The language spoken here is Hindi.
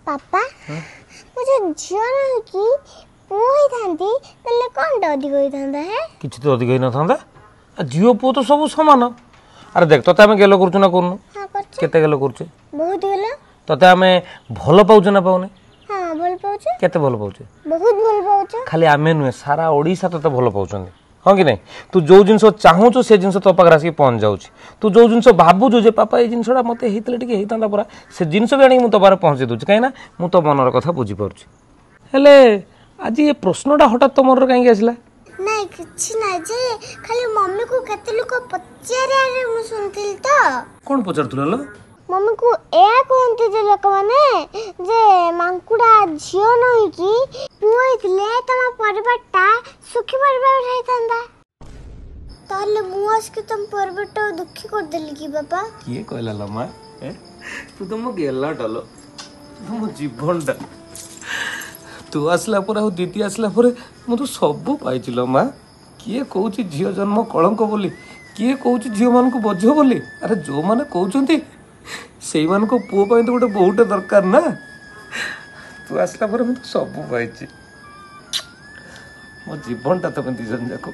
पापा मुझे झियो नहीं कि पुओ ही थांती तले कोन अधिक होई थांदा है किछि तो अधिक न थांदा झियो पुओ तो सब समान। अरे देख तते आमे गेलो करछु ना कोन हां करछ केते गेलो करछु बहुत गेलो तते आमे भलो पाउछु ना पाउने हां भल पाउछ केते भलो पाउछु बहुत भल पाउछ खाली आमे नुए सारा ओडिसा तते भलो पाउछन हाँ कि नहीं तू जो जिनस चाहूँ से जिनस तो पाखे आसिक पहुँच जाऊँ तू जो जिनस भावुँ जे पापा ये जिनसा मत होता पूरा से जिनस भी आनी तो पारे पहुँचे दूसरी कहीं मु तो मनर कथा बुझीपार हेले आज ये प्रश्नटा हठात तो मन कहीं आसला नहीं किछि ना जे खाली मम्मी को केते लोक पचारे आरे मु सुनथिल तो कौन पचारथुला लो मम्मी को ए कहंती जे लोक माने जे मांकुडा झियो नहीं कि पुओ इतले तमा परिवारटा सुखी परिवार रही थांदा ताले मु आज के तुम परिवारटा दुखी कर देली की बाबा किए कहला लम्मा तू तो मो गेला डालो मो जीवनटा तू आसला पर आ दीदी आसला पर मु तो सब पाइछि लम्मा किए कहूछि झियो जन्म कलंक बोली किए कहूछि झियो मान को बोझ बोली अरे जो माने कहउछंती सेई मान को पुओ पाई तो गोटे बहुत दरकार ना तू आसला पर मु तो सब पाइछि मो जीवनटा तो दिजन जाको